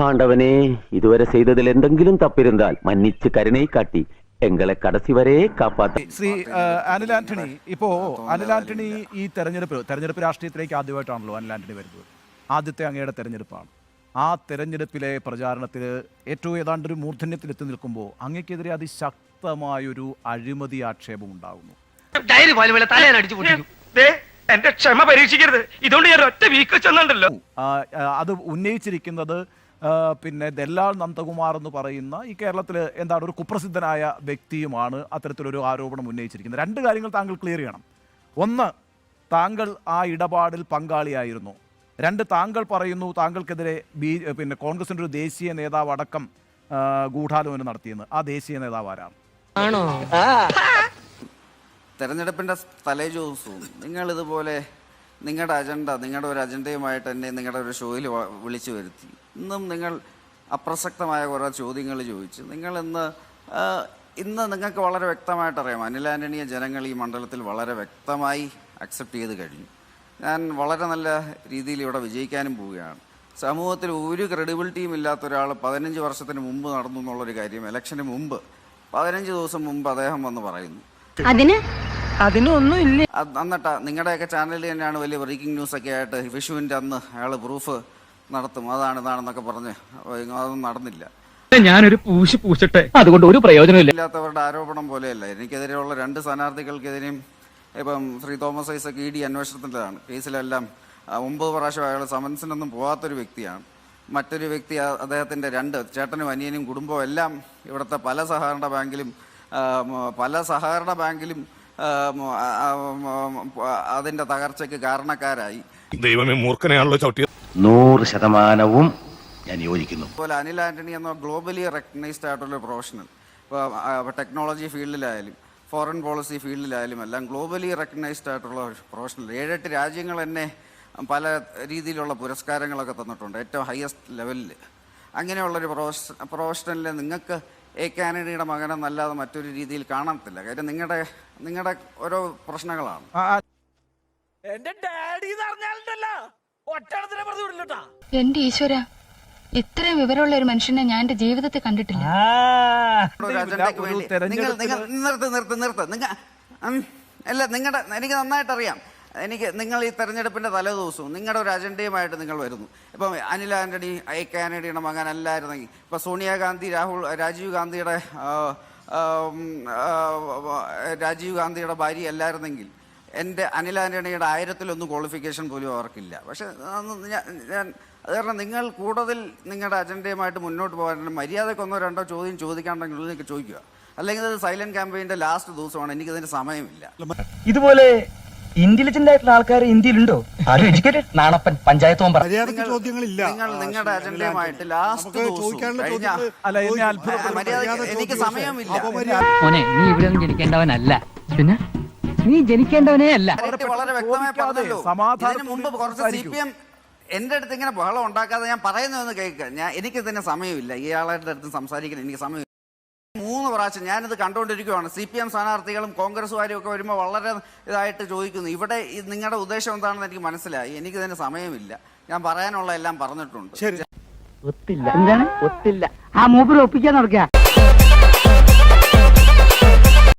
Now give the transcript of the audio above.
ஆண்டவனே, இதுவரை செய்ததில் എന്തെങ്കിലും തപ്പിരുന്നാൽ മன்னிച്ച് കരുണை കാട്ടി എങ്ങളെ കടസി വരെ കാപ്പാത്ത. ശ്രീ അനിൽ ആന്റണി, ഇപ്പോ അനിൽ ആന്റണി ഈ തെരഞ്ഞെടുപ്പ് രാഷ്ട്രീയത്തിലേക്ക് ആദ്യമായിട്ടാണല്ലോ അനിൽ ആന്റണി വരുന്നത്. ആദ്യത്തെ അങ്ങയുടെ തെരഞ്ഞെടുപ്പാണ്. ആ തെരഞ്ഞെടുപ്പിലെ പ്രചാരണത്തിൽ ഏറ്റവും ഏതാണ്ടൊരു മൂർധന്യത്തിലെത്തി നിൽക്കുമ്പോൾ അങ്ങയ്ക്കെതിരെ അതിശക്തമായൊരു അഴിമതി ആക്ഷേപം ഉണ്ടാകുന്നു. എന്റെ ക്ഷമ പരീക്ഷിക്കരുത്. ഇതുകൊണ്ട് ഞാൻ ഒറ്റ വീക്ക് ചെന്നുണ്ടല്ലോ. അത് ഉന്നയിച്ചിരിക്കുന്നത് പിന്നെ ദല്ലാൽ നന്ദകുമാർ എന്ന് പറയുന്ന ഈ കേരളത്തിൽ എന്താണ് ഒരു കുപ്രസിദ്ധനായ വ്യക്തിയുമാണ് അത്തരത്തിലൊരു ആരോപണം ഉന്നയിച്ചിരിക്കുന്നത്. രണ്ട് കാര്യങ്ങൾ താങ്കൾ ക്ലിയർ ചെയ്യണം. ഒന്ന്, താങ്കൾ ആ ഇടപാടിൽ പങ്കാളിയായിരുന്നു. രണ്ട്, താങ്കൾ പറയുന്നു താങ്കൾക്കെതിരെ പിന്നെ കോൺഗ്രസിൻ്റെ ഒരു ദേശീയ നേതാവ് അടക്കം ഗൂഢാലോചന നടത്തിയെന്ന്. ആ ദേശീയ നേതാവ് ആരാണ്? തെരഞ്ഞെടുപ്പിൻ്റെ തലേ ദിവസവും നിങ്ങളിതുപോലെ നിങ്ങളുടെ ഒരു അജണ്ടയുമായിട്ട് തന്നെ നിങ്ങളുടെ ഒരു ഷോയിൽ വിളിച്ചു വരുത്തി. ഇന്നും നിങ്ങൾ അപ്രസക്തമായ കുറേ ചോദ്യങ്ങൾ ചോദിച്ചു. ഇന്ന് നിങ്ങൾക്ക് വളരെ വ്യക്തമായിട്ടറിയാം, അനിൽ ആന്റണിയെ ജനങ്ങൾ ഈ മണ്ഡലത്തിൽ വളരെ വ്യക്തമായി അക്സെപ്റ്റ് ചെയ്ത് കഴിഞ്ഞു. ഞാൻ വളരെ നല്ല രീതിയിൽ ഇവിടെ വിജയിക്കാനും പോവുകയാണ്. സമൂഹത്തിൽ ഒരു ക്രെഡിബിലിറ്റിയും ഇല്ലാത്ത ഒരാൾ 15 വർഷത്തിന് മുമ്പ് നടന്നു എന്നുള്ളൊരു കാര്യം ഇലക്ഷന് മുമ്പ് 15 ദിവസം മുമ്പ് അദ്ദേഹം വന്ന് പറയുന്നു. അതിനൊന്നുമില്ല. എന്നിട്ട് നിങ്ങളുടെയൊക്കെ ചാനലിൽ തന്നെയാണ് വലിയ ബ്രേക്കിംഗ് ന്യൂസൊക്കെ ആയിട്ട് വിഷുവിൻ്റെ അന്ന് അയാൾ പ്രൂഫ് നടത്തും, ഇതാണെന്നൊക്കെ പറഞ്ഞ് അതൊന്നും നടന്നില്ല. ഞാനൊരു പൂശട്ടെ, അതുകൊണ്ട് ഒരു പ്രയോജനമില്ല. ഇല്ലാത്തവരുടെ ആരോപണം പോലെയല്ല. എനിക്കെതിരെയുള്ള 2 സ്ഥാനാർത്ഥികൾക്കെതിരെയും ഇപ്പം ശ്രീ തോമസ് ഐസക് ED അന്വേഷണത്തിലാണ്. കേസിലെല്ലാം 9 പ്രാവശ്യം അയാൾ സമൻസിനൊന്നും പോകാത്തൊരു വ്യക്തിയാണ്. മറ്റൊരു വ്യക്തി അദ്ദേഹത്തിൻ്റെ 2 ചേട്ടനും അനിയനും കുടുംബവും എല്ലാം ഇവിടുത്തെ പല സഹകരണ ബാങ്കിലും അതിൻ്റെ തകർച്ചയ്ക്ക് കാരണക്കാരായി. ദൈവമേ, മൂർഖനെയാണല്ലോ ചവിട്ടിയത്. 100% ഞാൻ യോജിക്കുന്നു. അതുപോലെ അനിൽ ആന്റണി എന്ന ഗ്ലോബലി റെക്കഗ്നൈസ്ഡ് ആയിട്ടുള്ള പ്രൊഫഷണൽ, ഇപ്പോൾ ടെക്നോളജി ഫീൽഡിലായാലും ഫോറിൻ പോളിസി ഫീൽഡിലായാലും എല്ലാം ഗ്ലോബലി റെക്കഗ്നൈസ്ഡ് ആയിട്ടുള്ള പ്രൊഫഷണൽ. 7-8 രാജ്യങ്ങൾ തന്നെ പല രീതിയിലുള്ള പുരസ്കാരങ്ങളൊക്കെ തന്നിട്ടുണ്ട്, ഏറ്റവും ഹയസ്റ്റ് ലെവലിൽ. അങ്ങനെയുള്ളൊരു പ്രൊഫഷണലിനെ നിങ്ങൾക്ക് ആന്റണിയുടെ മകനെന്നല്ലാതെ മറ്റൊരു രീതിയിൽ കാണത്തില്ല. കാര്യം നിങ്ങളുടെ ഓരോ പ്രശ്നങ്ങളാണ്. എന്റെ ഈശ്വര, ഇത്രയും വിവരമുള്ള ഒരു മനുഷ്യനെ ഞാൻ എന്റെ ജീവിതത്തിൽ കണ്ടിട്ടില്ല. എനിക്ക് നന്നായിട്ടറിയാം. നിങ്ങൾ ഈ തെരഞ്ഞെടുപ്പിന്റെ തലേ ദിവസവും നിങ്ങളുടെ ഒരു അജണ്ടയുമായിട്ട് നിങ്ങൾ വരുന്നു. ഇപ്പം അനിൽ ആന്റണി ആന്റണിയുടെ മകനല്ലായിരുന്നെങ്കിൽ, ഇപ്പം സോണിയാഗാന്ധി രാജീവ് ഗാന്ധിയുടെ ഭാര്യ അല്ലായിരുന്നെങ്കിൽ എൻ്റെ അനിൽ ആന്റണിയുടെ 1000-1 ക്വാളിഫിക്കേഷൻ പോലും അവർക്കില്ല. പക്ഷെ ഞാൻ അത് കാരണം നിങ്ങൾ കൂടുതൽ നിങ്ങളുടെ അജണ്ടയുമായിട്ട് മുന്നോട്ട് പോകാൻ മര്യാദയ്ക്ക് 1-2 ചോദ്യം ചോദിക്കാണ്ടെങ്കിൽ നിങ്ങൾക്ക് ചോദിക്കുക. അല്ലെങ്കിൽ അത് സൈലന്റ് ക്യാമ്പയിൻ്റെ ലാസ്റ്റ് ദിവസമാണ്. എനിക്കതിന് സമയമില്ല. ഇതുപോലെ ഇന്റലിജന്റ് ആയിട്ടുള്ള ആൾക്കാർ ഇന്ത്യയിലുണ്ടോ? നാണപ്പൻ പഞ്ചായത്ത് മെമ്പർ. നിങ്ങൾ നിങ്ങളുടെ അജണ്ടയുമായിട്ട് ലാസ്റ്റ് എനിക്ക് സമയമില്ല. മോനെ, നീ ഇവിടെ ഒന്നും ജനിക്കേണ്ടവനല്ല. പിന്നെ നീ ജനിക്കേണ്ടവനേ അല്ല. വളരെ വ്യക്തമായി പറഞ്ഞല്ലോ. ഇതിനു മുമ്പ് കുറച്ച് CPM എൻ്റെ അടുത്ത് ഇങ്ങനെ ബഹളം ഉണ്ടാക്കാതെ ഞാൻ പറയുന്നതെന്ന് കേൾക്കുക. എനിക്ക് തന്നെ സമയമില്ല. ഇയാളുടെ അടുത്ത് സംസാരിക്കാൻ എനിക്ക് സമയമില്ല. 3 പ്രാവശ്യം ഞാനിത് കണ്ടുകൊണ്ടിരിക്കുകയാണ്. CPM സ്ഥാനാർത്ഥികളും കോൺഗ്രസ്സുകാരും ഒക്കെ വരുമ്പോൾ വളരെ ഇതായിട്ട് ചോദിക്കുന്നു. ഇവിടെ നിങ്ങളുടെ ഉദ്ദേശം എന്താണെന്ന് എനിക്ക് മനസ്സിലായി. എനിക്ക് തന്നെ സമയമില്ല. ഞാൻ പറയാനുള്ള എല്ലാം പറഞ്ഞിട്ടുണ്ട്. ഒത്തില്ല. എന്താണ് ഒത്തില്ല? ആ മൂപ്പര് ഒപ്പിക്കാൻ നടക്കുക.